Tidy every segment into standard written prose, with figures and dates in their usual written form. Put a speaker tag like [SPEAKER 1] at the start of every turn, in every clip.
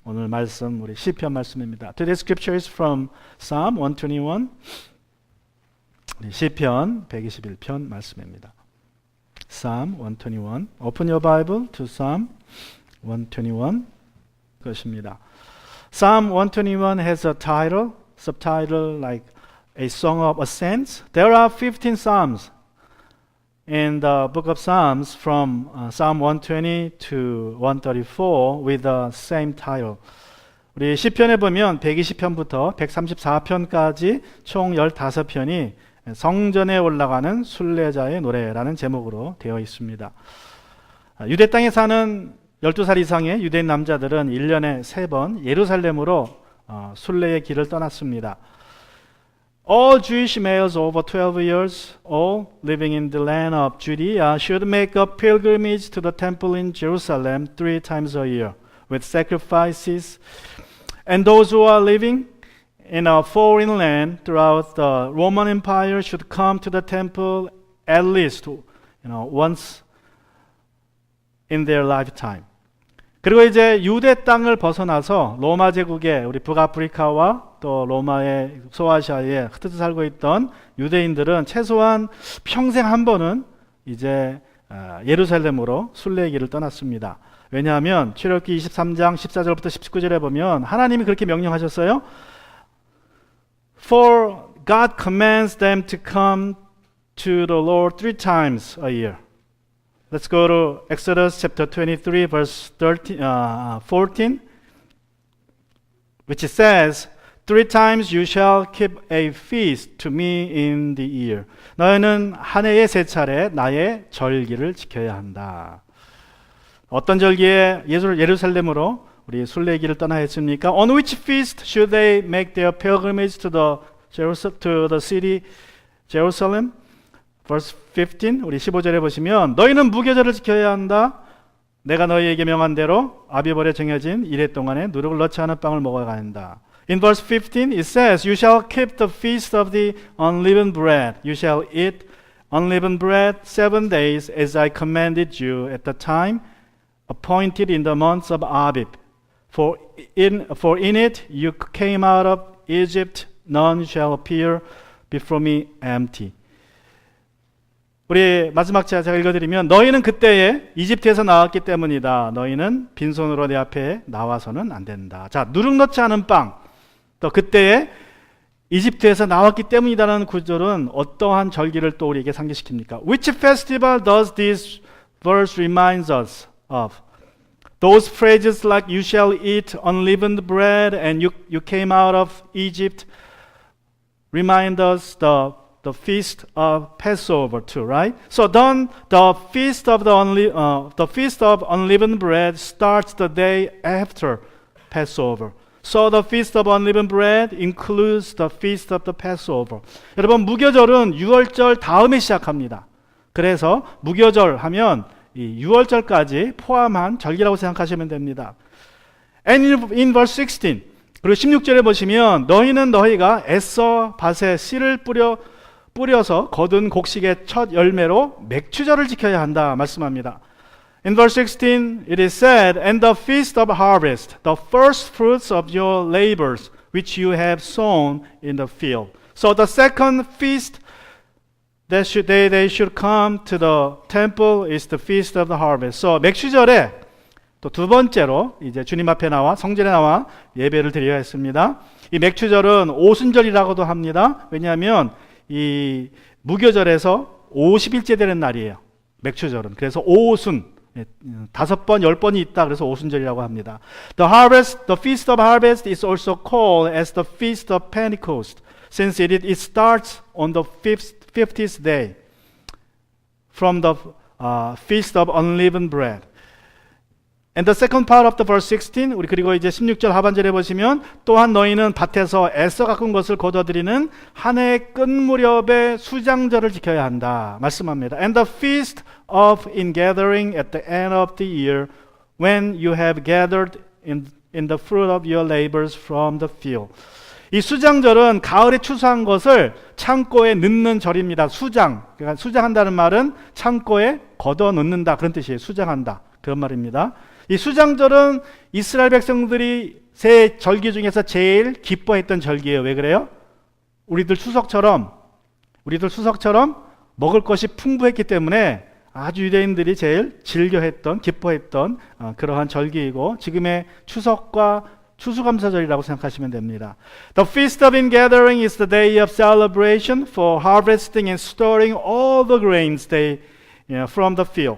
[SPEAKER 1] 오늘 말씀 우리 시편 말씀입니다. Today's scripture is from Psalm 121. 시편 121편 말씀입니다. Psalm 121. Open your Bible to Psalm 121. 것입니다. Psalm 121 has a title, subtitle like A Song of Ascents. There are 15 psalms in the book of Psalms from Psalm 120 to 134 with the same title. 우리 시편에 보면 120편부터 134편까지 총 15편이 성전에 올라가는 순례자의 노래라는 제목으로 되어 있습니다. 유대 땅에 사는 12살 이상의 유대인 남자들은 1년에 3번 예루살렘으로 순례의 길을 떠났습니다. All Jewish males over 12 years old living in the land of Judea should make a pilgrimage to the temple in Jerusalem 3 times a year with sacrifices. And those who are living in a foreign land throughout the Roman Empire should come to the temple at least once in their lifetime. 그리고 이제 유대 땅을 벗어나서 로마 제국의 우리 북아프리카와 또 로마의 소아시아에 흩어져 살고 있던 유대인들은 최소한 평생 한 번은 이제 예루살렘으로 순례의 길을 떠났습니다. 왜냐하면 출애굽기 23장 14절부터 19절에 보면 하나님이 그렇게 명령하셨어요. For God commands them to come to the Lord 3 times a year. Let's go to Exodus chapter 23 verse 14, which says, 3 times you shall keep a feast to me in the year. 너희는 한 해에 3차례 나의 절기를 지켜야 한다. 어떤 절기에 예루살렘으로 우리 순례길을 떠나야 했습니까? On which feast should they make their pilgrimage to the city Jerusalem? Verse 15, 우리 15절에 보시면 너희는 무교절을 지켜야 한다. 내가 너희에게 명한 대로 아비벌에 정해진 이래 동안에 누룩을 넣지 않은 빵을 먹어야 한다. In verse 15 it says, You shall keep the feast of the unleavened bread. You shall eat unleavened bread 7 days as I commanded you at the time appointed in the months of Abib. For in it you came out of Egypt. None shall appear before me empty. 우리 마지막 제가 읽어드리면 너희는 그때에 이집트에서 나왔기 때문이다. 너희는 빈손으로 내 앞에 나와서는 안 된다. 자, 누룩 넣지 않은 빵. 또 그때에 이집트에서 나왔기 때문이다라는 구절은 어떠한 절기를 또 우리에게 상기시킵니까? Which festival does this verse remind us of? Those phrases like you shall eat unleavened bread and you came out of Egypt remind us the feast of Passover too, right? So then the feast of unleavened bread starts the day after Passover. So the feast of unleavened bread includes the feast of the Passover. 여러분 무교절은 6월절 다음에 시작합니다. 그래서 무교절 하면 이 6월절까지 포함한 절기라고 생각하시면 됩니다. And in verse 16 그리고 16절에 보시면 너희가 애써 밭에 씨를 뿌려서 거둔 곡식의 첫 열매로 맥추절을 지켜야 한다 말씀합니다. In verse 16 it is said, And the feast of harvest, the first fruits of your labors, which you have sown in the field. So the second feast that they should come to the temple is the feast of the harvest. So 맥추절에 또 두 번째로 이제 주님 앞에 나와 성전에 나와 예배를 드려야 했습니다. 이 맥추절은 오순절이라고도 합니다. 왜냐하면 이 무교절에서 50일째 되는 날이에요. 맥추절은. 그래서 오순 5번, 10번이 있다. 그래서 오순절이라고 합니다. The feast of harvest is also called as the feast of Pentecost, since it starts on the 50th day from the feast of unleavened bread. And the second part of the verse 16, 우리 그리고 이제 16절 하반절에 보시면 또한 너희는 밭에서 애써 가꾼 것을 거둬들이는 한 해의 끝 무렵에 수장절을 지켜야 한다 말씀합니다. And the feast of ingathering at the end of the year when you have gathered in the fruit of your labors from the field. 이 수장절은 가을에 추수한 것을 창고에 넣는 절입니다. 수장. 그러니까 수장한다는 말은 창고에 걷어 넣는다 그런 뜻이에요. 수장한다 그런 말입니다. 이 수장절은 이스라엘 백성들이 새 절기 중에서 제일 기뻐했던 절기예요. 왜 그래요? 우리들 추석처럼 먹을 것이 풍부했기 때문에 아주 유대인들이 제일 즐겨했던, 기뻐했던 그러한 절기이고, 지금의 추석과 추수감사절이라고 생각하시면 됩니다. The Feast of Ingathering is the day of celebration for harvesting and storing all the grains from the field.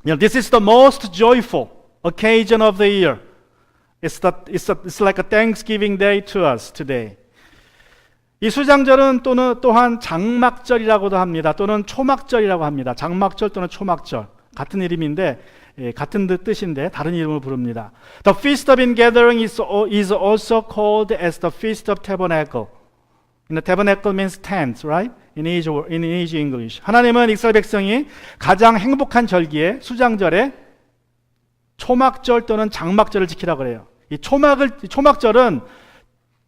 [SPEAKER 1] This is the most joyful occasion of the year. It's like a Thanksgiving day to us today. 이 수장절은 또한 장막절이라고도 합니다. 또는 초막절이라고 합니다. 장막절 또는 초막절 같은 이름인데 같은 뜻인데 다른 이름으로 부릅니다. The Feast of Ingathering is also called as the Feast of Tabernacle. Tabernacle means tent, right? In easy English. 하나님은 이스라엘 백성이 가장 행복한 절기에 수장절에 초막절 또는 장막절을 지키라고 그래요. 이 초막절은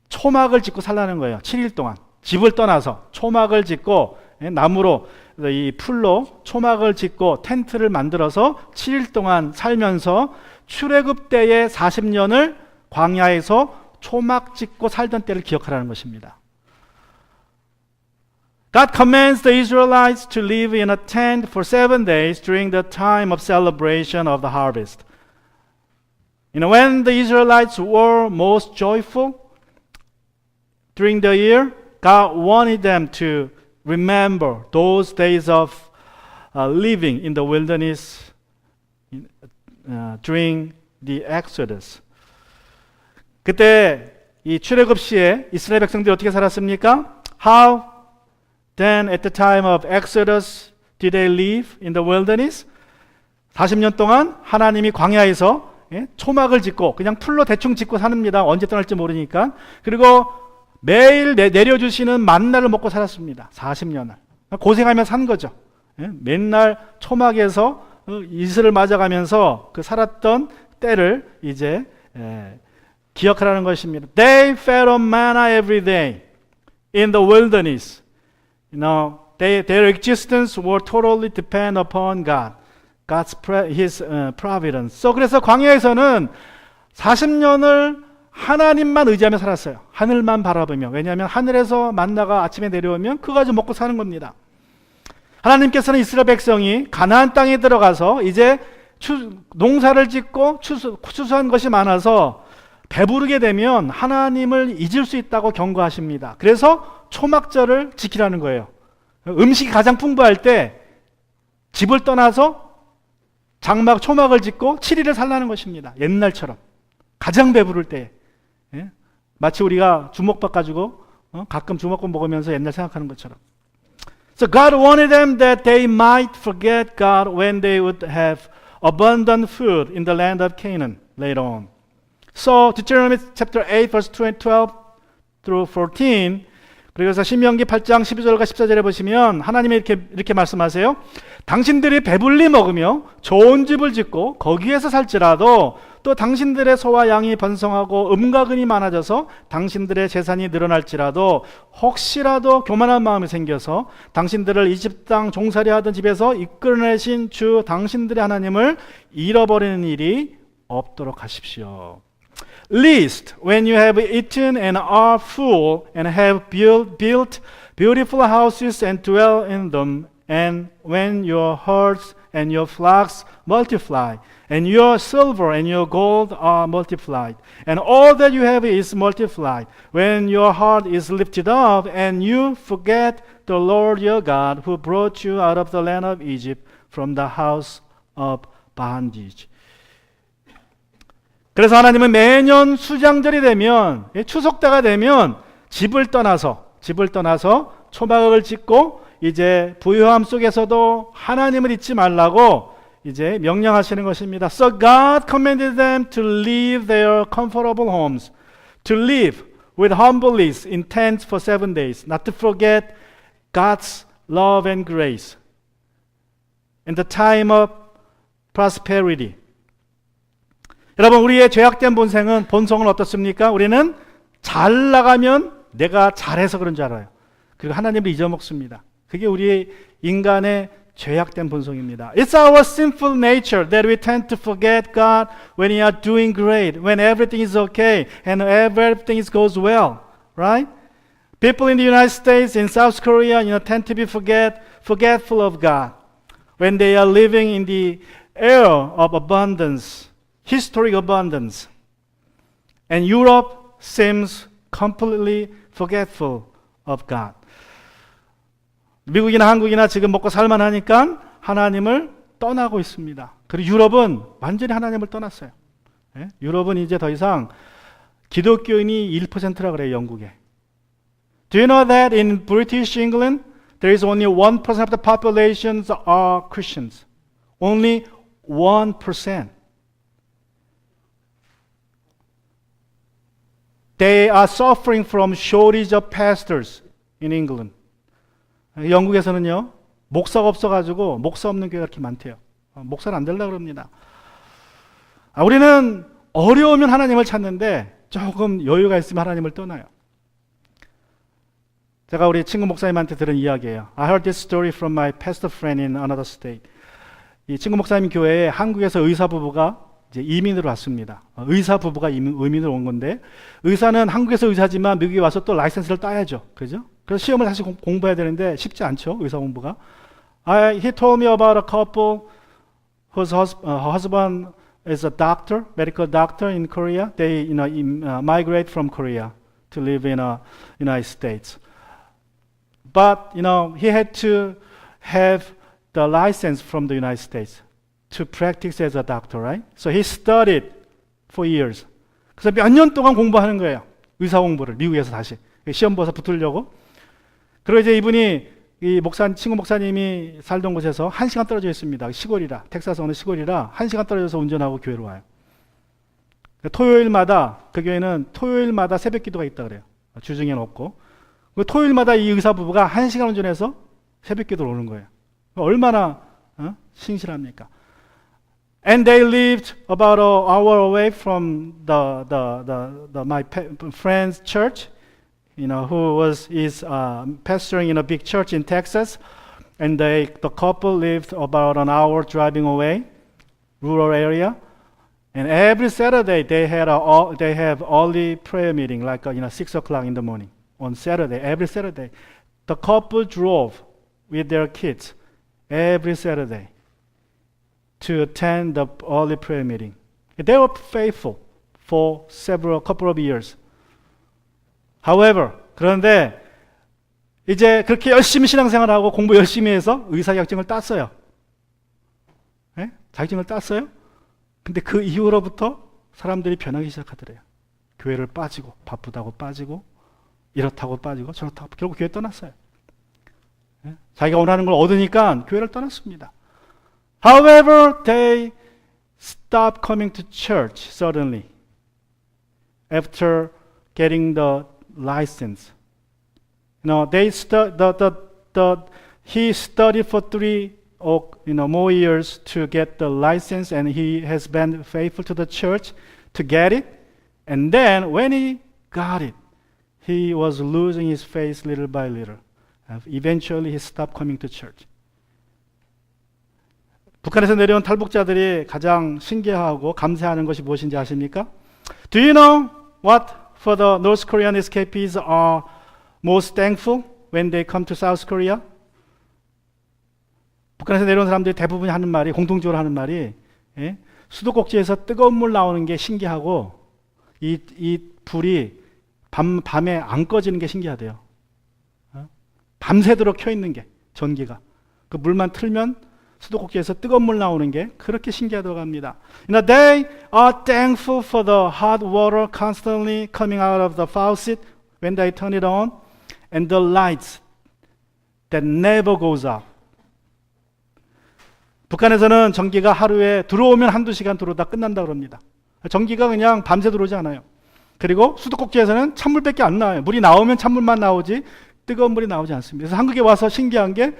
[SPEAKER 1] 초막을 짓고 살라는 거예요. 7일 동안 집을 떠나서 초막을 짓고 나무로 이 풀로 초막을 짓고 텐트를 만들어서 7일 동안 살면서 출애굽 때의 40년을 광야에서 초막 짓고 살던 때를 기억하라는 것입니다. God commands the Israelites to live in a tent for 7 days during the time of celebration of the harvest. When the Israelites were most joyful during the year, God wanted them to remember those days of living in the wilderness during the Exodus. 그때 이 출애굽 시에 이스라엘 백성들이 어떻게 살았습니까? How then at the time of Exodus did they live in the wilderness? 40년 동안 하나님이 광야에서 초막을 짓고 그냥 풀로 대충 짓고 삽니다. 언제 떠날지 모르니까. 그리고 매일 내려주시는 만나를 먹고 살았습니다. 40년을. 고생하며 산 거죠. 맨날 초막에서 이슬을 맞아가면서 그 살았던 때를 이제 기억하라는 것입니다. They fed on manna every day in the wilderness. Their existence were totally depend upon God. His providence. 그래서 광야에서는 40년을 하나님만 의지하며 살았어요. 하늘만 바라보며. 왜냐하면 하늘에서 만나가 아침에 내려오면 그거 가지고 먹고 사는 겁니다. 하나님께서는 이스라엘 백성이 가나안 땅에 들어가서 이제 농사를 짓고 추수한 것이 많아서 배부르게 되면 하나님을 잊을 수 있다고 경고하십니다. 그래서 초막절을 지키라는 거예요. 음식이 가장 풍부할 때 집을 떠나서 초막을 짓고 7일을 살라는 것입니다. 옛날처럼. 가장 배부를 때. 마치 우리가 주먹밥 가지고 가끔 주먹밥 먹으면서 옛날 생각하는 것처럼. So God wanted them that they might forget God when they would have abundant food in the land of Canaan later on. So Deuteronomy chapter 8 verse 12 through 14 그래서 신명기 8장 12절과 14절에 보시면 하나님이 이렇게 말씀하세요. 당신들이 배불리 먹으며 좋은 집을 짓고 거기에서 살지라도 또 당신들의 소와 양이 번성하고 음과 금이 많아져서 당신들의 재산이 늘어날지라도 혹시라도 교만한 마음이 생겨서 당신들을 이집트 땅 종살이 하던 집에서 이끌어내신 주 당신들의 하나님을 잃어버리는 일이 없도록 하십시오. Lest when you have eaten and are full and have built beautiful houses and dwell in them, and when your herds and your flocks multiply, and your silver and your gold are multiplied, and all that you have is multiplied, when your heart is lifted up, and you forget the Lord your God, who brought you out of the land of Egypt from the house of bondage. 그래서 하나님은 매년 수장절이 되면 추석 때가 되면 집을 떠나서 초막을 짓고 이제 부유함 속에서도 하나님을 잊지 말라고 이제 명령하시는 것입니다. So God commanded them to leave their comfortable homes, to live with humbleness in tents for 7 days, not to forget God's love and grace in the time of prosperity. 여러분, 우리의 죄악된 본성은 어떻습니까? 우리는 잘 나가면 내가 잘해서 그런 줄 알아요. 그리고 하나님을 잊어먹습니다. 그게 우리 인간의 죄악된 본성입니다. It's our sinful nature that we tend to forget God when we are doing great, when everything is okay and everything goes well, right? People in the United States, in South Korea, tend to be forgetful of God when they are living in the era of abundance, historic abundance. And Europe seems completely forgetful of God. 미국이나 한국이나 지금 먹고 살만하니까 하나님을 떠나고 있습니다. 그리고 유럽은 완전히 하나님을 떠났어요. 예? 유럽은 이제 더 이상 기독교인이 1%라 그래요, 영국에. Do you know that in British England there is only 1% of the population are Christians? Only 1%. They are suffering from shortage of pastors in England. 영국에서는요, 목사가 없어가지고 목사 없는 교회가 그렇게 많대요. 목사는 안 되려고 그럽니다. 우리는 어려우면 하나님을 찾는데 조금 여유가 있으면 하나님을 떠나요. 제가 우리 친구 목사님한테 들은 이야기예요. I heard this story from my pastor friend in another state. 이 친구 목사님 교회에 한국에서 의사 부부가 이제 이민으로 왔습니다. 의사 부부가 이민으로 온 건데, 의사는 한국에서 의사지만 미국에 와서 또 라이센스를 따야죠. 그죠? 그래서 시험을 다시 공부해야 되는데 쉽지 않죠, 의사 공부가. He told me about a couple whose husband is a doctor, medical doctor in Korea. They migrate from Korea to live in United States. But he had to have the license from the United States to practice as a doctor, right? So he studied for years. 그래서 몇 년 동안 공부하는 거예요. 의사 공부를 미국에서 다시 시험 봐서 붙으려고. 그리고 이제 이분이 이 친구 목사님이 살던 곳에서 1시간 떨어져 있습니다. 시골이라, 텍사스 어느 시골이라 1시간 떨어져서 운전하고 교회로 와요. 토요일마다, 그 교회는 토요일마다 새벽 기도가 있다 그래요. 주중에는 없고. 토요일마다 이 의사 부부가 1시간 운전해서 새벽 기도를 오는 거예요. 얼마나 신실합니까? And they lived about an hour away from my friend's church, who is pastoring in a big church in Texas. And the couple lived about an hour driving away, rural area. And every Saturday they have early prayer meeting, like 6 o'clock in the morning on Saturday. Every Saturday, the couple drove with their kids every Saturday to attend the early prayer meeting. They were faithful for couple of years. However, 그런데 이제 그렇게 열심히 신앙생활하고 공부 열심히 해서 의사 자격증을 땄어요. 네? 자격증을 땄어요. 근데 그 이후로부터 사람들이 변하기 시작하더래요. 교회를 빠지고, 바쁘다고 빠지고, 이렇다고 빠지고, 저렇다고, 결국 교회 떠났어요. 네? 자기가 원하는 걸 얻으니까 교회를 떠났습니다. However, they stopped coming to church suddenly after getting the license. He studied for 3 more years to get the license, and he has been faithful to the church to get it. And then when he got it, he was losing his faith little by little. Eventually, he stopped coming to church. 북한에서 내려온 탈북자들이 가장 신기하고 감사하는 것이 무엇인지 아십니까? Do you know what for the North Korean escapees are most thankful when they come to South Korea? 북한에서 내려온 사람들이 대부분 하는 말이, 공통적으로 하는 말이, 수도꼭지에서 뜨거운 물 나오는 게 신기하고 이 불이 밤에 안 꺼지는 게 신기하대요. 밤새도록 켜 있는 게, 전기가. 그 물만 틀면 수도꼭지에서 뜨거운 물 나오는 게 그렇게 신기하다고 합니다. They are thankful for the hot water constantly coming out of the faucet when they turn it on, and the lights that never goes out. 북한에서는 전기가 하루에 들어오면 한두 시간 들어오다 끝난다고 합니다. 전기가 그냥 밤새 들어오지 않아요. 그리고 수도꼭지에서는 찬물밖에 안 나와요. 물이 나오면 찬물만 나오지 뜨거운 물이 나오지 않습니다. 그래서 한국에 와서 신기한 게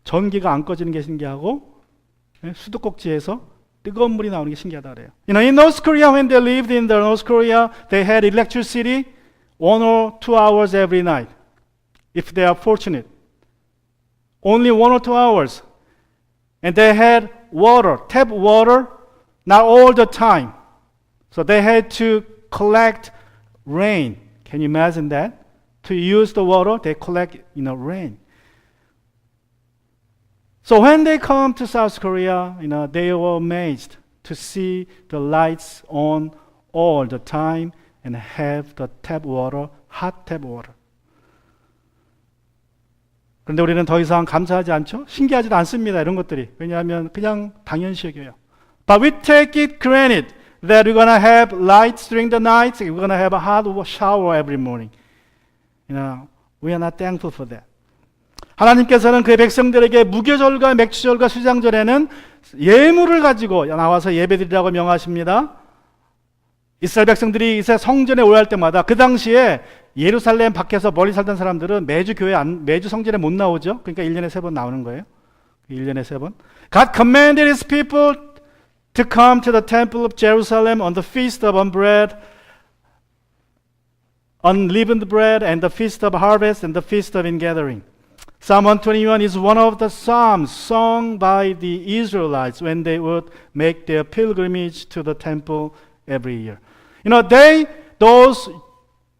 [SPEAKER 1] 전기가 안 꺼지는 게 신기하고 수도꼭지에서 뜨거운 물이 나오는 게 신기하다 그래요. In North Korea, when they lived in the North Korea, they had electricity 1 or 2 hours every night, if they are fortunate. Only 1 or 2 hours. And they had water, tap water, not all the time. So they had to collect rain. Can you imagine that? To use the water, they collect rain. So when they come to South Korea, they were amazed to see the lights on all the time and have the tap water, hot tap water. 그런데 우리는 더 이상 감사하지 않죠? 신기하지도 않습니다. 이런 것들이. 왜냐하면 그냥 당연시 여겨요. But we take it granted that we're going to have lights during the night, we're going to have a hot shower every morning. We are not thankful for that. 하나님께서는 그의 백성들에게 무교절과 맥주절과 수장절에는 예물을 가지고 나와서 예배드리라고 명하십니다. 이스라엘 백성들이 이스라엘 성전에 오야 할 때마다 그 당시에 예루살렘 밖에서 멀리 살던 사람들은 매주 매주 성전에 못 나오죠. 그러니까 1년에 3번 나오는 거예요. 1년에 3번. God commanded his people to come to the temple of Jerusalem on the feast of unleavened bread and the feast of harvest and the feast of ingathering. Psalm 121 is one of the psalms sung by the Israelites when they would make their pilgrimage to the temple every year. Those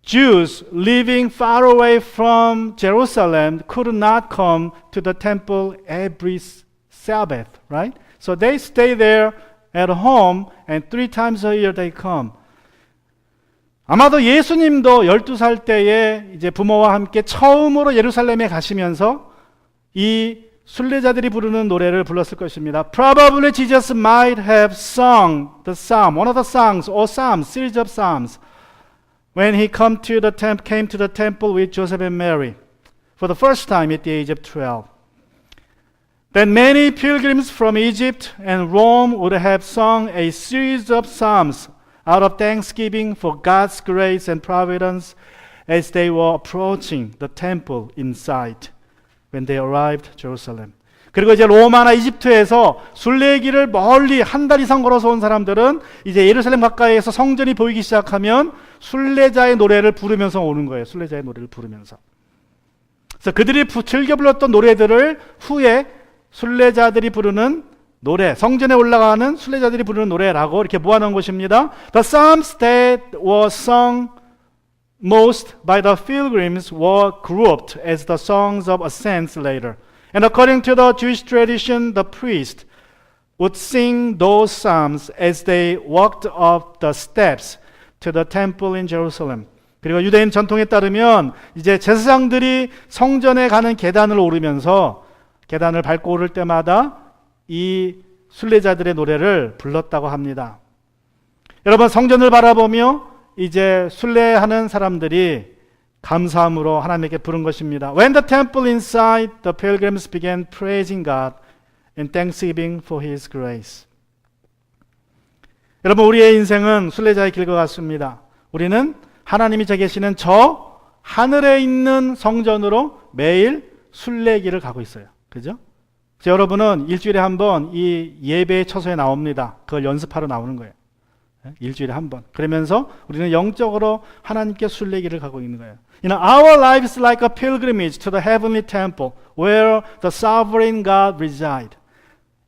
[SPEAKER 1] Jews living far away from Jerusalem could not come to the temple every Sabbath, right? So they stay there at home and 3 times a year they come. 아마도 예수님도 12살 때에 이제 부모와 함께 처음으로 예루살렘에 가시면서 이 순례자들이 부르는 노래를 불렀을 것입니다. Probably Jesus might have sung the psalm, one of the songs or psalms, series of psalms, when he came to the temple with Joseph and Mary for the first time at the age of 12. Then many pilgrims from Egypt and Rome would have sung a series of psalms out of thanksgiving for God's grace and providence as they were approaching the temple inside when they arrived Jerusalem. 그리고 이제 로마나 이집트에서 순례길을 멀리 한 달 이상 걸어서 온 사람들은 이제 예루살렘 가까이에서 성전이 보이기 시작하면 순례자의 노래를 부르면서 오는 거예요. 순례자의 노래를 부르면서. 그래서 그들이 즐겨 불렀던 노래들을 후에 순례자들이 부르는 노래, 성전에 올라가는 순례자들이 부르는 노래라고 이렇게 모아놓은 것입니다. The psalms that were sung most by the pilgrims were grouped as the songs of ascents later. And according to the Jewish tradition, the priest would sing those psalms as they walked up the steps to the temple in Jerusalem. 그리고 유대인 전통에 따르면 이제 제사장들이 성전에 가는 계단을 오르면서 계단을 밟고 오를 때마다 이 순례자들의 노래를 불렀다고 합니다. 여러분, 성전을 바라보며 이제 순례하는 사람들이 감사함으로 하나님께 부른 것입니다. When the temple inside, the pilgrims began praising God in thanksgiving for His grace. 여러분, 우리의 인생은 순례자의 길과 같습니다. 우리는 하나님이 저 계시는 저 하늘에 있는 성전으로 매일 순례길을 가고 있어요. 그죠? 여러분은 일주일에 한 번 이 예배의 처소에 나옵니다. 그걸 연습하러 나오는 거예요. 일주일에 한 번. 그러면서 우리는 영적으로 하나님께 순례길을 가고 있는 거예요. Our life is like a pilgrimage to the heavenly temple where the sovereign God resides.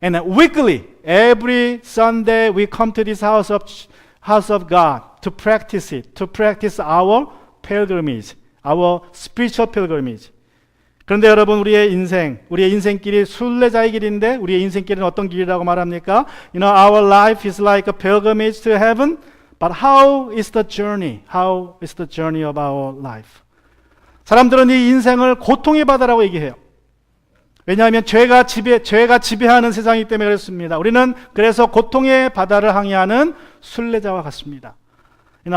[SPEAKER 1] And weekly, every Sunday, we come to this house of God to practice it, to practice our pilgrimage, our spiritual pilgrimage. 그런데 여러분, 우리의 인생길이 순례자의 길인데 우리의 인생길은 어떤 길이라고 말합니까? Our life is like a pilgrimage to heaven, but how is the journey? How is the journey of our life? 사람들은 이 인생을 고통의 바다라고 얘기해요. 왜냐하면 죄가 지배하는 세상이기 때문에 그렇습니다. 우리는 그래서 고통의 바다를 항해하는 순례자와 같습니다.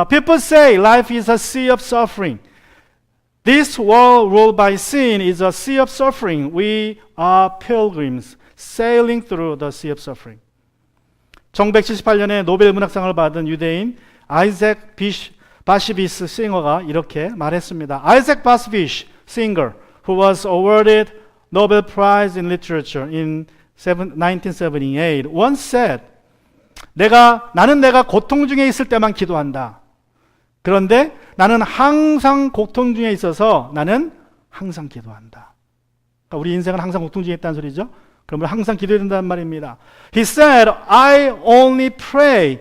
[SPEAKER 1] People say life is a sea of suffering. This world ruled by sin is a sea of suffering. We are pilgrims sailing through the sea of suffering. 1978년에 노벨 문학상을 받은 유대인 아이작 바시비스 싱어가 이렇게 말했습니다. 아이작 바시비스 singer who was awarded Nobel Prize in Literature in 1978 once said, 나는 내가 고통 중에 있을 때만 기도한다. 그런데 나는 항상 고통 중에 있어서 나는 항상 기도한다. 그러니까 우리 인생은 항상 고통 중에 있다는 소리죠. 그러면 항상 기도해야 된다는 말입니다. He said, I only pray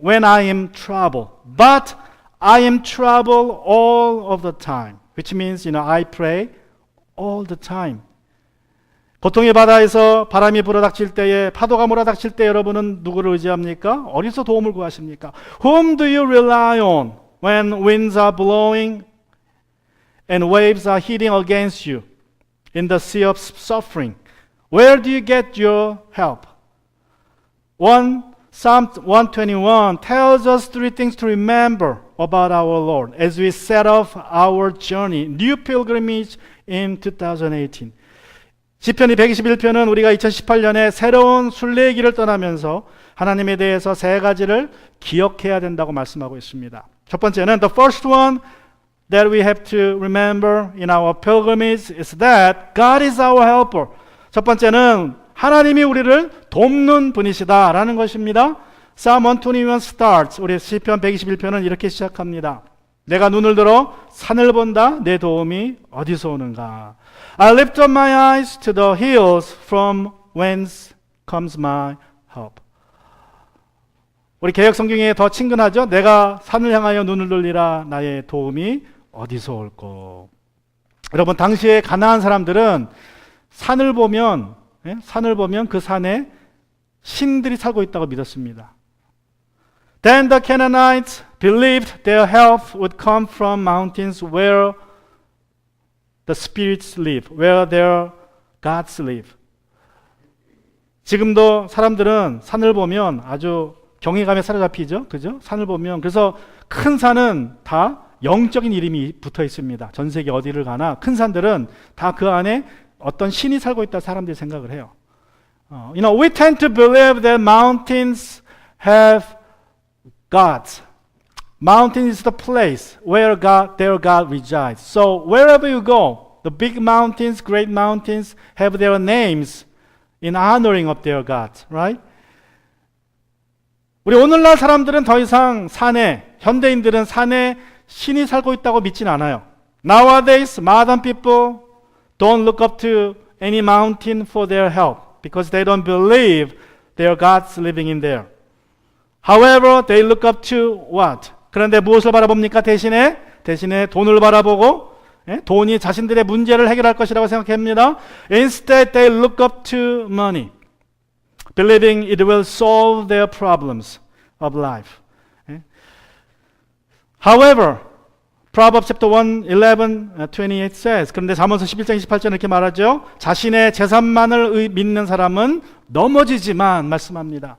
[SPEAKER 1] when I am troubled, but I am troubled all of the time. Which means, I pray all the time. 고통의 바다에서 바람이 불어닥칠 때에, 파도가 몰아닥칠 때 여러분은 누구를 의지합니까? 어디서 도움을 구하십니까? Whom do you rely on when winds are blowing and waves are hitting against you in the sea of suffering? Where do you get your help? Psalm 121 tells us three things to remember about our Lord as we set off our journey, new pilgrimage in 2018. 시편이 121편은 우리가 2018년에 새로운 순례의 길을 떠나면서 하나님에 대해서 세 가지를 기억해야 된다고 말씀하고 있습니다. 첫 번째는 the first one that we have to remember in our pilgrimage is that God is our helper. 첫 번째는 하나님이 우리를 돕는 분이시다라는 것입니다. Psalm 121 starts, 우리 시편 121편은 이렇게 시작합니다. 내가 눈을 들어 산을 본다. 내 도움이 어디서 오는가? I lift up my eyes to the hills from whence comes my help. 우리 개역 성경에 더 친근하죠? 내가 산을 향하여 눈을 돌리라. 나의 도움이 어디서 올꼬? 여러분, 당시에 가나안 사람들은 산을 보면 그 산에 신들이 살고 있다고 믿었습니다. Then the Canaanites believed their help would come from mountains where the spirits live, where their gods live. 지금도 사람들은 산을 보면 아주 경외감에 사로잡히죠, 그죠? 산을 보면 그래서 큰 산은 다 영적인 이름이 붙어 있습니다. 전 세계 어디를 가나 큰 산들은 다 그 안에 어떤 신이 살고 있다 사람들이 생각을 해요. We tend to believe that mountains have gods. Mountain is the place where their God resides. So wherever you go, the big mountains, great mountains have their names in honoring of their gods, right? 우리 오늘날 사람들은 더 이상 현대인들은 산에 신이 살고 있다고 믿진 않아요. Nowadays, modern people don't look up to any mountain for their help because they don't believe their God's living in there. However, they look up to what? 그런데 무엇을 바라봅니까? 대신에 돈을 바라보고 돈이 자신들의 문제를 해결할 것이라고 생각합니다. Instead, they look up to money, believing it will solve their problems of life. However, Proverbs chapter 1:11-28 says, 그런데 잠언서 11장 28절 이렇게 말하죠. 자신의 재산만을 믿는 사람은 넘어지지만 말씀합니다.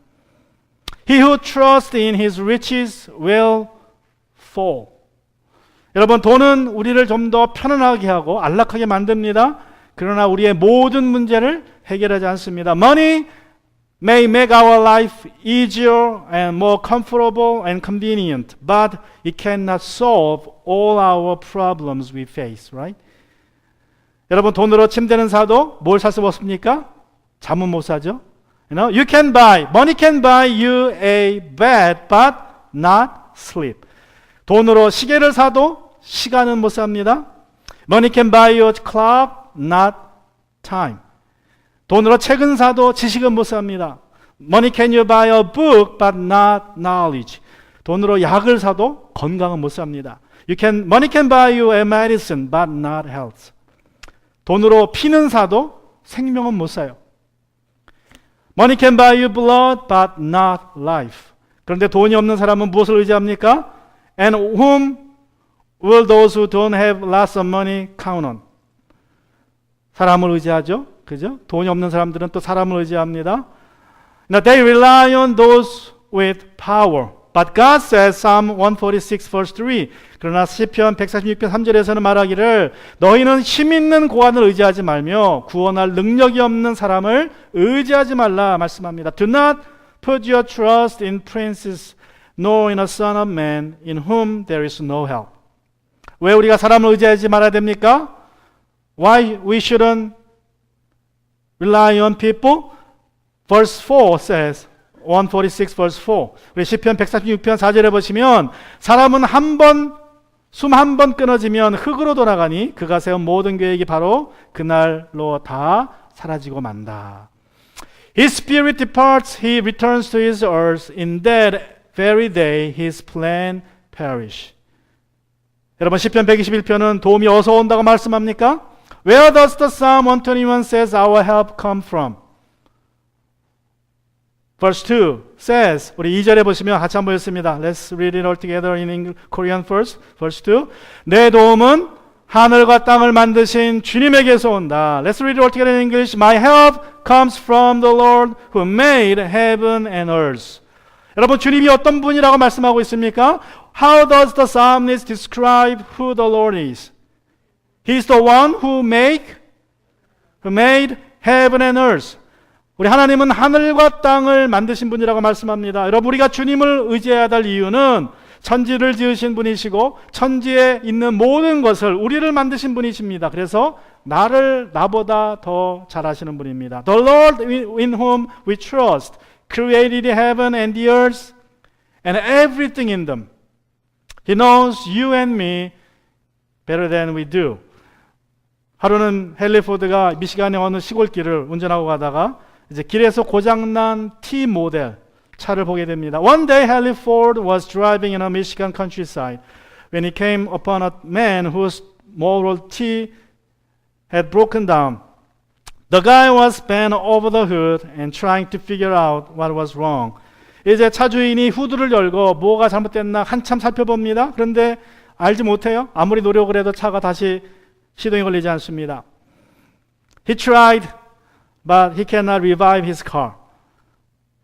[SPEAKER 1] He who trusts in his riches will fall. 여러분, 돈은 우리를 좀 더 편안하게 하고 안락하게 만듭니다. 그러나 우리의 모든 문제를 해결하지 않습니다. Money may make our life easier and more comfortable and convenient, but it cannot solve all our problems we face, right? 여러분, 돈으로 침대는 사도 뭘 살 수 없습니까? 잠은 못 사죠. Money can buy you a bed, but not sleep. 돈으로 시계를 사도 시간은 못 삽니다. Money can buy you a clock, not time. 돈으로 책은 사도 지식은 못 삽니다. Money can you buy a book, but not knowledge. 돈으로 약을 사도 건강은 못 삽니다. Money can buy you a medicine, but not health. 돈으로 피는 사도 생명은 못 사요. Money can buy you blood, but not life. 그런데 돈이 없는 사람은 무엇을 의지합니까? And whom will those who don't have lots of money count on? 사람을 의지하죠. 그죠? 돈이 없는 사람들은 또 사람을 의지합니다. Now they rely on those with power. But God says, Psalm 146 verse 3. 그러나 시편 146편 3절에서는 말하기를 너희는 힘 있는 고관을 의지하지 말며 구원할 능력이 없는 사람을 의지하지 말라 말씀합니다. Do not put your trust in princes, nor in a son of man, in whom there is no help. 왜 우리가 사람을 의지하지 말아야 됩니까? Why we shouldn't rely on people? Verse 4 says, 146 verse 4. 우리 시편 146편 4절에 보시면 사람은 숨 한 번 끊어지면 흙으로 돌아가니 그가 세운 모든 계획이 바로 그날로 다 사라지고 만다. His spirit departs, he returns to his earth. In that very day his plan perish. 여러분 시편 121편은 도움이 어서 온다고 말씀합니까? Where does the Psalm 121 says our help come from? Verse 2 says, 우리 2절에 보시면 같이 한번 읽습니다. Let's read it all together in English, Korean first. Verse 2. 내 도움은 하늘과 땅을 만드신 주님에게서 온다. Let's read it all together in English. My help comes from the Lord who made heaven and earth. 여러분 주님이 어떤 분이라고 말씀하고 있습니까? How does the psalmist describe who the Lord is? He is the one who made heaven and earth. 우리 하나님은 하늘과 땅을 만드신 분이라고 말씀합니다. 여러분 우리가 주님을 의지해야 할 이유는 천지를 지으신 분이시고 천지에 있는 모든 것을 우리를 만드신 분이십니다. 그래서 나보다 더 잘하시는 분입니다. The Lord in whom we trust created heaven and the earth and everything in them. He knows you and me better than we do. 하루는 헨리 포드가 미시간의 어느 시골길을 운전하고 가다가 이제 길에서 고장난 T 모델 차를 보게 됩니다. One day Henry Ford was driving in a Michigan countryside when he came upon a man whose Model T had broken down. The guy was bent over the hood and trying to figure out what was wrong. 이제 차 주인이 후드를 열고 뭐가 잘못됐나 한참 살펴봅니다. 그런데 알지 못해요. 아무리 노력을 해도 차가 다시 시동이 걸리지 않습니다. He tried, but he cannot revive his car.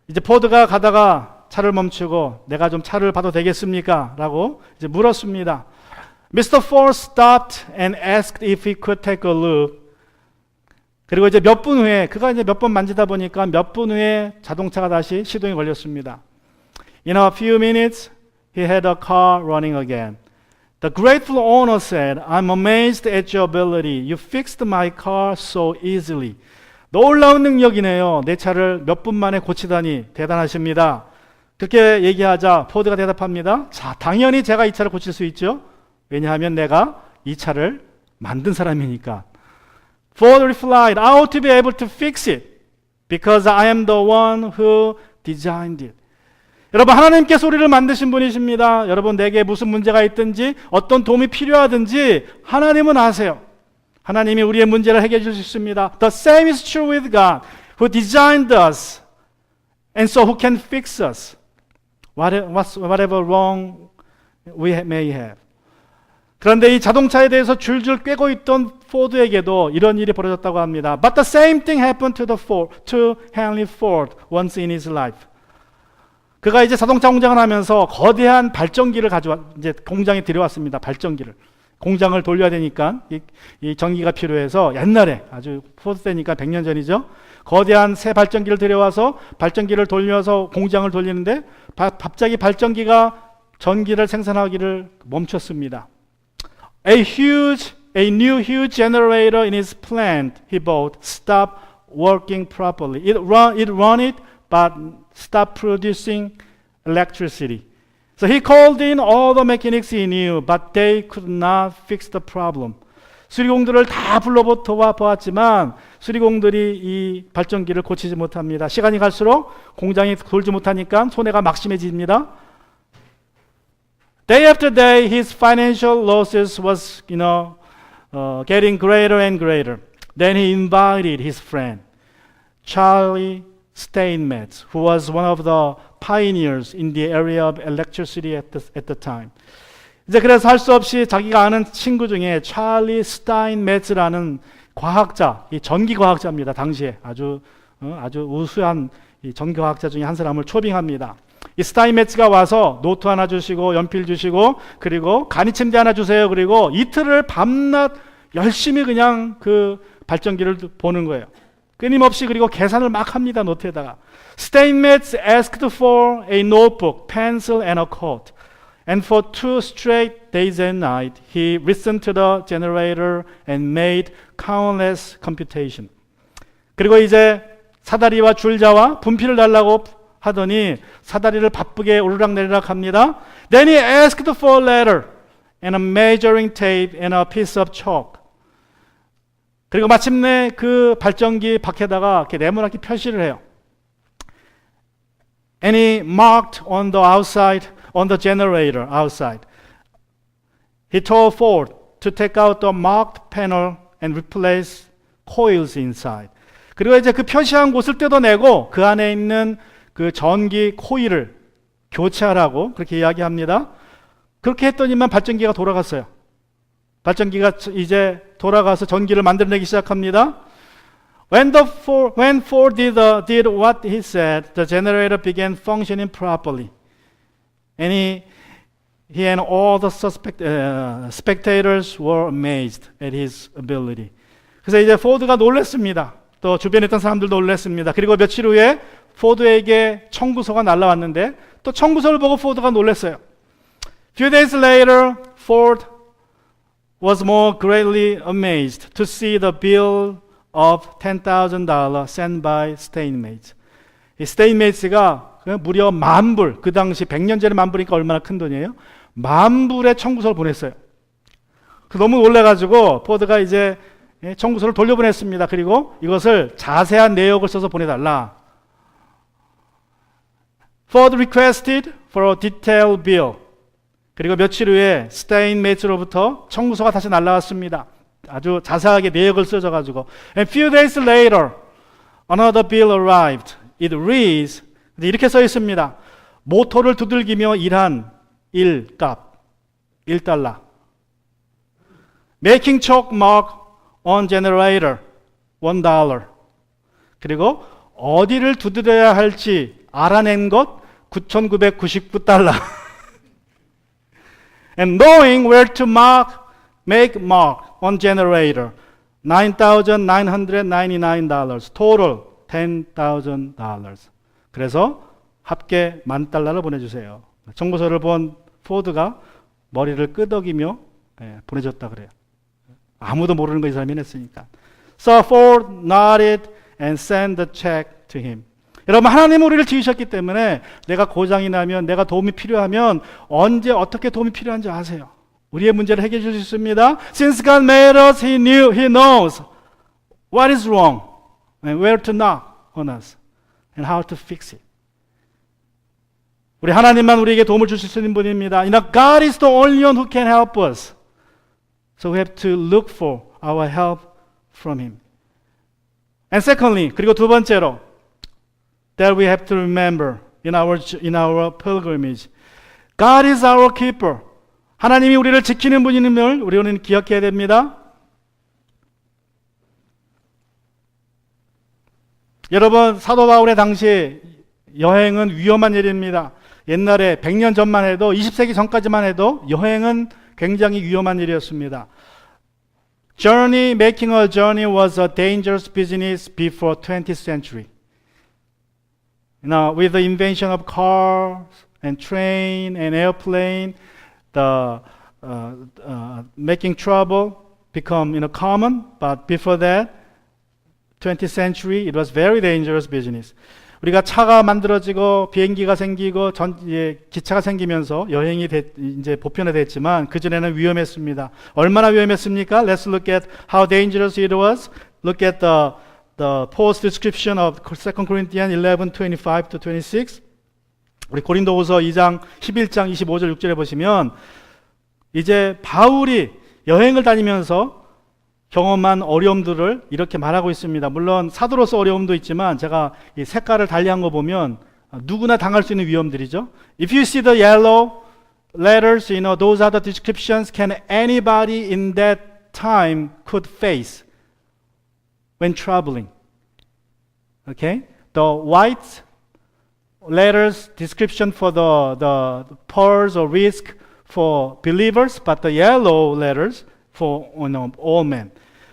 [SPEAKER 1] 이제 포드가 가다가 차를 멈추고 내가 좀 차를 봐도 되겠습니까? 라고 이제 물었습니다. Mr. Ford stopped and asked if he could take a look. 그리고 이제 몇 분 후에 그가 이제 몇 번 만지다 보니까 몇 분 후에 자동차가 다시 시동이 걸렸습니다. In a few minutes, he had a car running again. The grateful owner said, I'm amazed at your ability. You fixed my car so easily. 놀라운 능력이네요. 내 차를 몇 분 만에 고치다니 대단하십니다. 그렇게 얘기하자 포드가 대답합니다. 자, 당연히 제가 이 차를 고칠 수 있죠. 왜냐하면 내가 이 차를 만든 사람이니까. Ford replied, I ought to be able to fix it because I am the one who designed it. 여러분 하나님께서 우리를 만드신 분이십니다. 여러분 내게 무슨 문제가 있든지 어떤 도움이 필요하든지 하나님은 아세요. 하나님이 우리의 문제를 해결해 줄 수 있습니다. The same is true with God who designed us and so who can fix us whatever wrong we may have. 그런데 이 자동차에 대해서 줄줄 꿰고 있던 포드에게도 이런 일이 벌어졌다고 합니다. But the same thing happened to Henry Ford once in his life. 그가 이제 자동차 공장을 하면서 거대한 발전기를 이제 공장에 들여왔습니다. 발전기를. 공장을 돌려야 되니까 이 전기가 필요해서 옛날에 아주 포드 때니까 100년 전이죠. 거대한 새 발전기를 들여와서 발전기를 돌려서 공장을 돌리는데 갑자기 발전기가 전기를 생산하기를 멈췄습니다. A new huge generator in his plant he bought stopped working properly. It run it, but stopped producing electricity. So he called in all the mechanics he knew, but they could not fix the problem. 수리공들을 다 불러보았지만 수리공들이 이 발전기를 고치지 못합니다. 시간이 갈수록 공장이 돌지 못하니까 손해가 막심해집니다. Day after day, his financial losses was, getting greater and greater. Then he invited his friend, Charlie Steinmetz, who was one of the pioneers in the area of electricity at the time. 이제 그래서 할 수 없이 자기가 아는 친구 중에 찰리 스타인메츠라는 과학자, 이 전기과학자입니다. 당시에 아주 우수한 이 전기과학자 중에 한 사람을 초빙합니다. 이 스타인메츠가 와서 노트 하나 주시고 연필 주시고 그리고 간이 침대 하나 주세요. 그리고 이틀을 밤낮 열심히 그냥 그 발전기를 보는 거예요. 끊임없이 그리고 계산을 막 합니다. 노트에다가. Steinmetz asked for a notebook, pencil and a coat. And for 2 straight days and nights, he listened to the generator and made countless computation. 그리고 이제 사다리와 줄자와 분필을 달라고 하더니 사다리를 바쁘게 오르락내리락 합니다. Then he asked for a letter and a measuring tape and a piece of chalk. 그리고 마침내 그 발전기 밖에다가 이렇게 네모나게 표시를 해요. And he marked on the outside, on the generator outside. He told Ford to take out the marked panel and replace coils inside. 그리고 이제 그 표시한 곳을 뜯어내고 그 안에 있는 그 전기 코일을 교체하라고 그렇게 이야기합니다. 그렇게 했더니만 발전기가 돌아갔어요. 발전기가 이제 돌아가서 전기를 만들어내기 시작합니다. When Ford did what he said, the generator began functioning properly. And he and all the spectators were amazed at his ability. 그래서 이제 포드가 놀랐습니다. 또 주변에 있던 사람들도 놀랐습니다. 그리고 며칠 후에 포드에게 청구서가 날라왔는데 또 청구서를 보고 포드가 놀랐어요. Few days later, Ford was more greatly amazed to see the bill of $10,000 sent by Stainmates. 이 Stainmates가 무려 10,000불, 그 당시 100년 전에 10,000불이니까 얼마나 큰 돈이에요? 10,000불의 청구서를 보냈어요. 너무 놀래가지고 포드가 이제 청구서를 돌려보냈습니다. 그리고 이것을 자세한 내역을 써서 보내달라. Ford requested for a detailed bill. 그리고 며칠 후에 스테인메이츠로부터 청구서가 다시 날라왔습니다. 아주 자세하게 내역을 써줘가지고. And few days later, another bill arrived. It reads, 이렇게 써 있습니다. 모터를 두들기며 일한 일값, $1. Making choke mark on generator, $1. 그리고 어디를 두드려야 할지 알아낸 것, $9,999. And knowing where to make mark on generator, $9,999. Total $10,000. 그래서 합계 $10,000를 보내주세요. 청구서를 본 포드가 머리를 끄덕이며 보내줬다 그래요. 아무도 모르는 거 이 사람이 했으니까. So Ford nodded and sent the check to him. 여러분, 하나님은 우리를 지으셨기 때문에 내가 고장이 나면, 내가 도움이 필요하면 언제 어떻게 도움이 필요한지 아세요. 우리의 문제를 해결해 줄 수 있습니다. Since God made us, He knows what is wrong and where to knock on us and how to fix it. 우리 하나님만 우리에게 도움을 주실 수 있는 분입니다. God is the only one who can help us. So we have to look for our help from Him. And secondly, 그리고 두 번째로, that we have to remember in our pilgrimage. God is our keeper. 하나님이 우리를 지키는 분임을 우리는 기억해야 됩니다. 여러분, 사도 바울의 당시 여행은 위험한 일입니다. 옛날에 100년 전만 해도, 20세기 전까지만 해도 여행은 굉장히 위험한 일이었습니다. Making a journey was a dangerous business before 20th century. Now, with the invention of cars and train and airplane, the making travel become common. But before that, 20th century, it was very dangerous business. 우리가 차가 만들어지고 비행기가 생기고 기차가 생기면서 여행이 이제 보편화됐지만 그 전에는 위험했습니다. 얼마나 위험했습니까? Let's look at how dangerous it was. Look at the Paul's description of 2 Corinthians 11:25 to 26. 우리 고린도후서 2장 11장 25절 6절에 보시면 이제 바울이 여행을 다니면서 경험한 어려움들을 이렇게 말하고 있습니다. 물론 사도로서 어려움도 있지만 제가 이 색깔을 달리한 거 보면 누구나 당할 수 있는 위험들이죠. If you see the yellow letters, those are the descriptions can anybody in that time could face when traveling. Okay? The white letters description for the pearls or risk for believers, but the yellow letters for all men.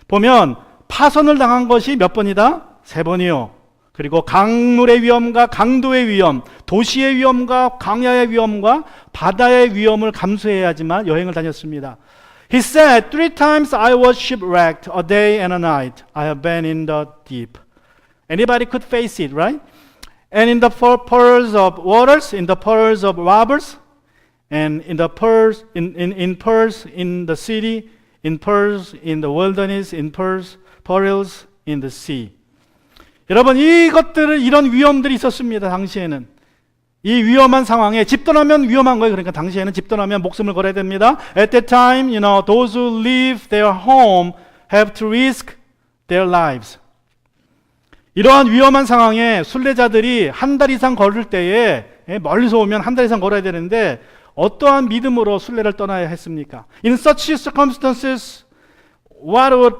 [SPEAKER 1] 보면 파손을 당한 것이 몇 번이다? 3번이요. 그리고 강물의 위험과 강도의 위험, 도시의 위험과 광야의 위험과 바다의 위험을 감수해야지만 여행을 다녔습니다. He said, 3 times I was shipwrecked, a day and a night. I have been in the deep. Anybody could face it, right? And in the pearls of waters, in the pearls of robbers, and in the pearls in the city, in pearls in the wilderness, in perils in the sea. 여러분, 이런 위험들이 있었습니다. 당시에는. 이 위험한 상황에 집 떠나면 위험한 거예요. 그러니까 당시에는 집 떠나면 목숨을 걸어야 됩니다. At that time, those who leave their home have to risk their lives. 이러한 위험한 상황에 순례자들이 한 달 이상 걸을 때에 멀리서 오면 한 달 이상 걸어야 되는데 어떠한 믿음으로 순례를 떠나야 했습니까? In such circumstances, what would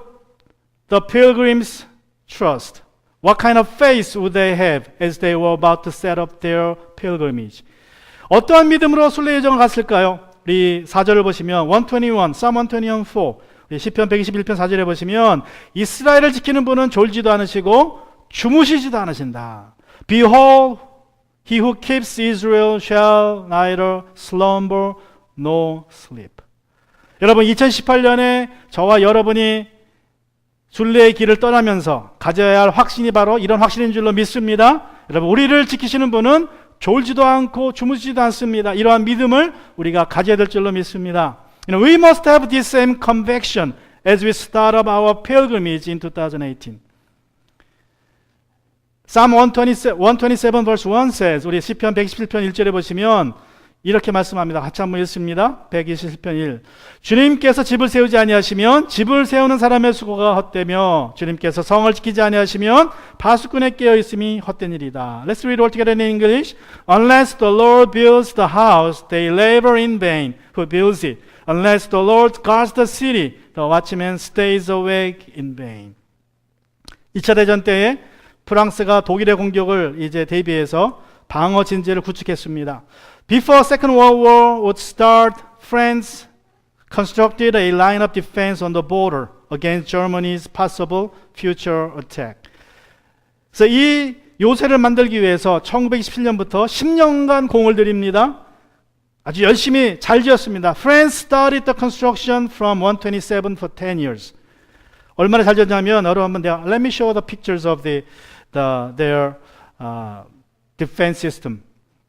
[SPEAKER 1] the pilgrims trust? What kind of faith would they have as they were about to set up their pilgrimage? 어떠한 믿음으로 순례 여정을 갔을까요? 우리 4절을 보시면 121, Psalm 121:4 시편 121편 4절에 보시면 이스라엘을 지키는 분은 졸지도 않으시고 주무시지도 않으신다. Behold, he who keeps Israel shall neither slumber nor sleep. 여러분 2018년에 저와 여러분이 순례의 길을 떠나면서 가져야 할 확신이 바로 이런 확신인 줄로 믿습니다. 여러분 우리를 지키시는 분은 졸지도 않고 주무시지도 않습니다. 이러한 믿음을 우리가 가져야 될 줄로 믿습니다. We must have this same conviction as we start up our pilgrimage in 2018. Psalm 127 verse 1 says, 우리 시편 127편 1절에 보시면 이렇게 말씀합니다. 같이 한번 읽습니다. 127편 1. 주님께서 집을 세우지 아니하시면 집을 세우는 사람의 수고가 헛되며 주님께서 성을 지키지 아니하시면 파수꾼의 깨어 있음이 헛된 일이다. Let's read all together in English. Unless the Lord builds the house, they labor in vain who builds it. Unless the Lord guards the city, the watchman stays awake in vain. 2차 대전 때에 프랑스가 독일의 공격을 이제 대비해서 방어 진지를 구축했습니다. Before Second World War would start, France constructed a line of defense on the border against Germany's possible future attack. 그래서 이 요새를 만들기 위해서 1927년부터 10년간 공을 들입니다. 아주 열심히 잘 지었습니다. France started the construction from 127 for 10 years. 얼마나 잘 지었냐면 여러분 한번 let me show the pictures of their defense system.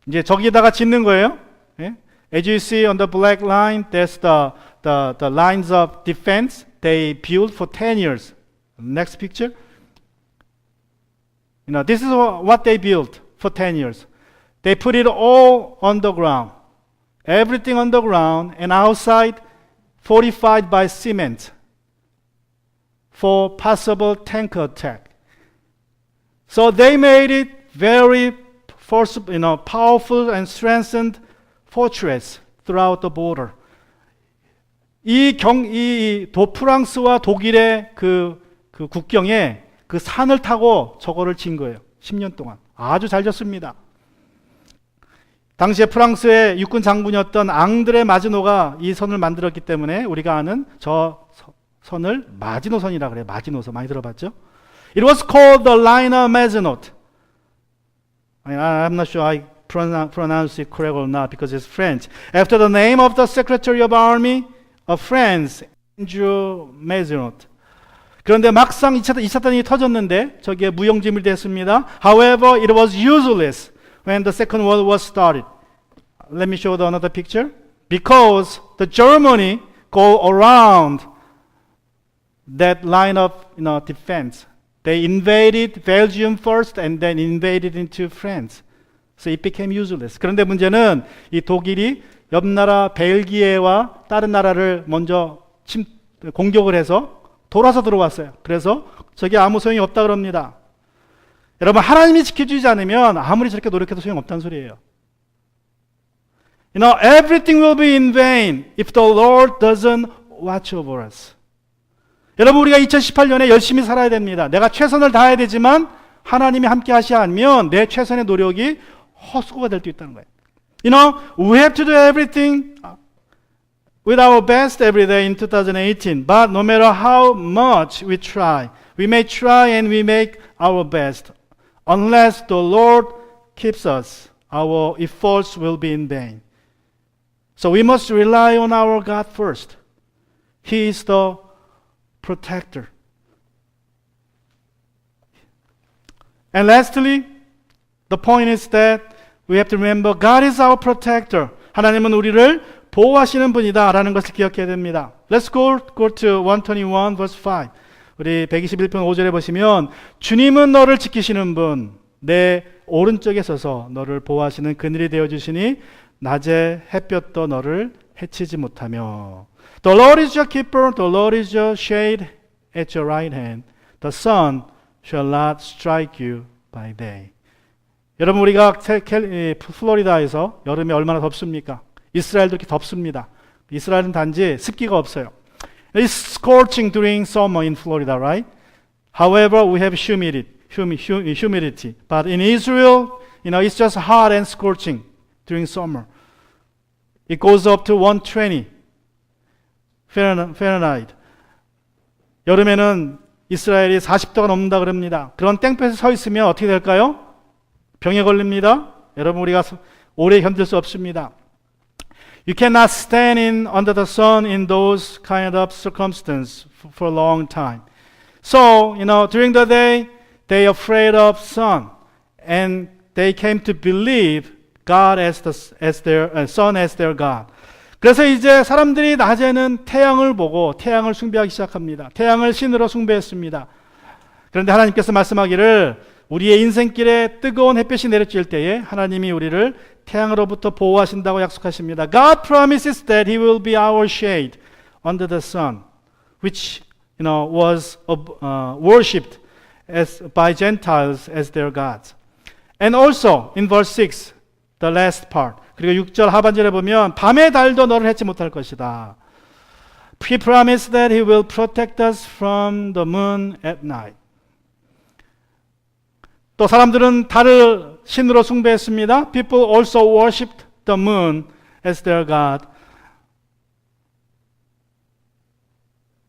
[SPEAKER 1] 이제 저기다가 짓는 거예요. 예? As you see on the black line, that's the lines of defense they built for 10 years. Next picture. This is what they built for 10 years. They put it all on the ground. Everything on the ground and outside fortified by cement for possible tank attack. So they made it very powerful and strengthened fortress throughout the border. 프랑스와 독일의 그 국경에 그 산을 타고 저거를 친 거예요. 10년 동안. 아주 잘 졌습니다. 당시에 프랑스의 육군 장군이었던 앙드레 마지노가 이 선을 만들었기 때문에 우리가 아는 저 선을 마지노선이라 그래요. 마지노선 많이 들어봤죠? It was called the line of Maginot. I'm not sure I pronounce it correct or not because it's French. After the name of the Secretary of Army of France, Andrew Maginot. 그런데 막상 2차 대전이 터졌는데 저기에 무용지물이 됐습니다. However, it was useless when the Second World War started. Let me show another picture. Because the Germany go around that line of defense. They invaded Belgium first and then invaded into France. So it became useless. 그런데 문제는 이 독일이 옆 나라 벨기에와 다른 나라를 먼저 공격을 해서 돌아서 들어왔어요. 그래서 저게 아무 소용이 없다 그럽니다. 여러분 하나님이 지켜주지 않으면 아무리 저렇게 노력해도 소용없다는 소리예요. Everything will be in vain if the Lord doesn't watch over us. 여러분 우리가 2018년에 열심히 살아야 됩니다. 내가 최선을 다해야 되지만 하나님이 함께 하시 않으면 내 최선의 노력이 헛수고가 될 수 있다는 거예요. We have to do everything with our best every day in 2018. But no matter how much we try, we may try and we make our best. Unless the Lord keeps us, our efforts will be in vain. So we must rely on our God first. He is the protector. And lastly, the point is that we have to remember God is our protector. 하나님은 우리를 보호하시는 분이다라는 것을 기억해야 됩니다. Let's go to 121 verse 5. 우리 121편 5절에 보시면 주님은 너를 지키시는 분. 내 오른쪽에 서서 너를 보호하시는 그늘이 되어주시니 낮에 햇볕도 너를 해치지 못하며 The Lord is your keeper, the Lord is your shade at your right hand. The sun shall not strike you by day. 여러분 우리가 플로리다에서 여름에 얼마나 덥습니까? 이스라엘도 이렇게 덥습니다. 이스라엘은 단지 습기가 없어요. It's scorching during summer in Florida, right? However, we have humidity. But in Israel, it's just hot and scorching during summer. It goes up to 120 Fahrenheit. 여름에는 이스라엘이 40도가 넘는다 그럽니다. 그런 땡볕에 서 있으면 어떻게 될까요? 병에 걸립니다. 여러분 우리가 오래 견딜 수 없습니다. You cannot stand under the sun in those kind of circumstances for a long time. So, during the day, they are afraid of sun, and they came to believe God as their sun as their God. 그래서 이제 사람들이 낮에는 태양을 보고 태양을 숭배하기 시작합니다. 태양을 신으로 숭배했습니다. 그런데 하나님께서 말씀하기를 우리의 인생길에 뜨거운 햇볕이 내려질 때에 하나님이 우리를 태양으로부터 보호하신다고 약속하십니다. God promises that He will be our shade under the sun, which was worshipped by Gentiles as their gods. And also in verse 6, the last part. 그리고 6절 하반절에 보면 밤의 달도 너를 해치 못할 것이다. He promised that He will protect us from the moon at night. 또 사람들은 달을 신으로 숭배했습니다. People also worshipped the moon as their god.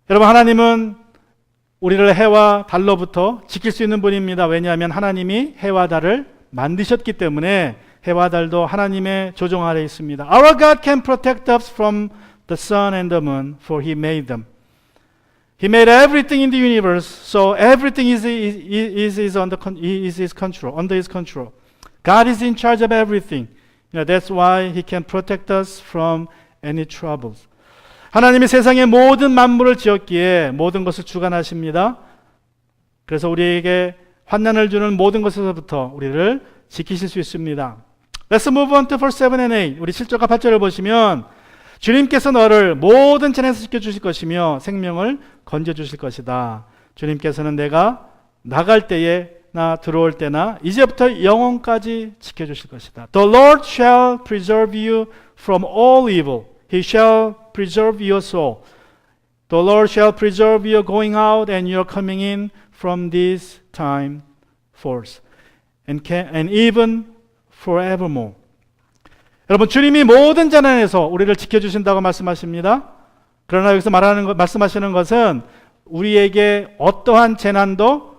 [SPEAKER 1] 여러분 하나님은 우리를 해와 달로부터 지킬 수 있는 분입니다. 왜냐하면 하나님이 해와 달을 만드셨기 때문에 해와 달도 하나님의 조종 아래 있습니다. Our God can protect us from the sun and the moon, for He made them. He made everything in the universe, so everything is under His control. God is in charge of everything. That's why He can protect us from any troubles. 하나님이 세상의 모든 만물을 지었기에 모든 것을 주관하십니다. 그래서 우리에게 환난을 주는 모든 것에서부터 우리를 지키실 수 있습니다. Let's move on to verse 7 and 8. 우리 7절과 8절을 보시면 주님께서 너를 모든 재난에서 지켜주실 것이며 생명을 건져주실 것이다. 주님께서는 내가 나갈 때에 나 들어올 때나 이제부터 영원까지 지켜주실 것이다. The Lord shall preserve you from all evil. He shall preserve your soul. The Lord shall preserve your going out and your coming in from this time forth. And even forevermore. 여러분 주님이 모든 재난에서 우리를 지켜주신다고 말씀하십니다. 그러나 여기서 말씀하시는 것은 우리에게 어떠한 재난도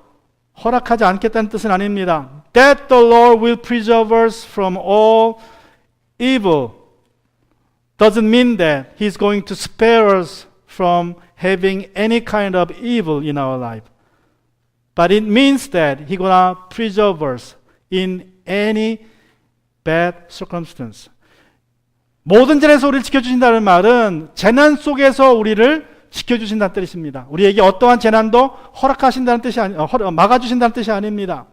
[SPEAKER 1] 허락하지 않겠다는 뜻은 아닙니다. That the Lord will preserve us from all evil doesn't mean that He's going to spare us from having any kind of evil in our life. But it means that He's gonna preserve us in any bad circumstance. 모든 재난에서 우리를 지켜주신다는 말은 재난 속에서 우리를 지켜주신다는 뜻입니다. 우리에게 어떠한 재난도 허락하신다는 뜻이 막아주신다는 뜻이 아닙니다.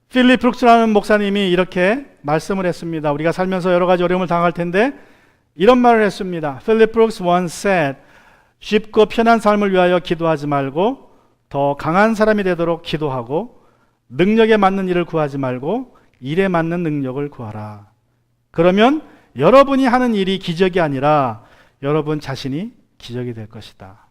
[SPEAKER 1] 필립 브룩스라는 목사님이 이렇게 말씀을 했습니다. 우리가 살면서 여러 가지 어려움을 당할 텐데 이런 말을 했습니다. 필립 브룩스 once said, 쉽고 편한 삶을 위하여 기도하지 말고 더 강한 사람이 되도록 기도하고 능력에 맞는 일을 구하지 말고 일에 맞는 능력을 구하라. 그러면 여러분이 하는 일이 기적이 아니라 여러분 자신이 기적이 될 것이다.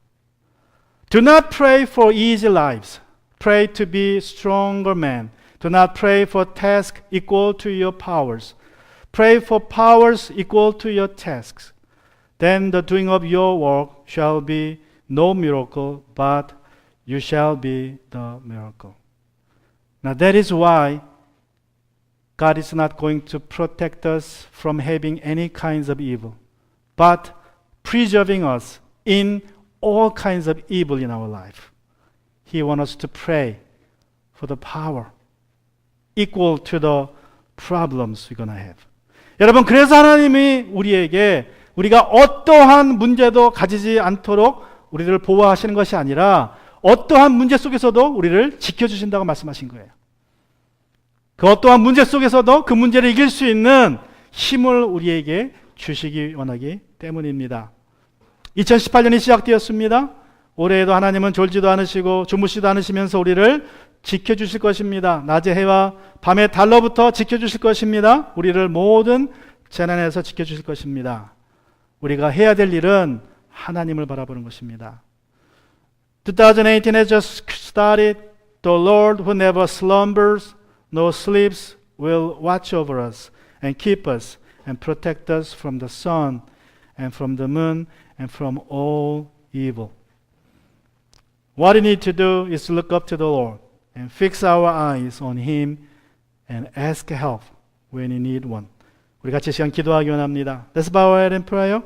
[SPEAKER 1] Do not pray for easy lives. Pray to be stronger men. Do not pray for tasks equal to your powers. Pray for powers equal to your tasks. Then the doing of your work shall be no miracle, but you shall be the miracle. Now that is why God is not going to protect us from having any kinds of evil, but preserving us in all kinds of evil in our life. He wants us to pray for the power equal to the problems we're going to have. 여러분, 그래서 하나님이 우리에게 우리가 어떠한 문제도 가지지 않도록 우리를 보호하시는 것이 아니라 어떠한 문제 속에서도 우리를 지켜주신다고 말씀하신 거예요. 그 어떠한 문제 속에서도 그 문제를 이길 수 있는 힘을 우리에게 주시기 원하기 때문입니다. 2018년이 시작되었습니다. 올해에도 하나님은 졸지도 않으시고 주무시도 않으시면서 우리를 지켜주실 것입니다. 낮의 해와 밤의 달로부터 지켜주실 것입니다. 우리를 모든 재난에서 지켜주실 것입니다. 우리가 해야 될 일은 하나님을 바라보는 것입니다. 2018 has just started. The Lord who never slumbers nor sleeps will watch over us and keep us and protect us from the sun and from the moon and from all evil. What we need to do is look up to the Lord and fix our eyes on Him and ask help when we need one. 우리 같이 시간 기도하기 원합니다. Let's bow our head in prayer.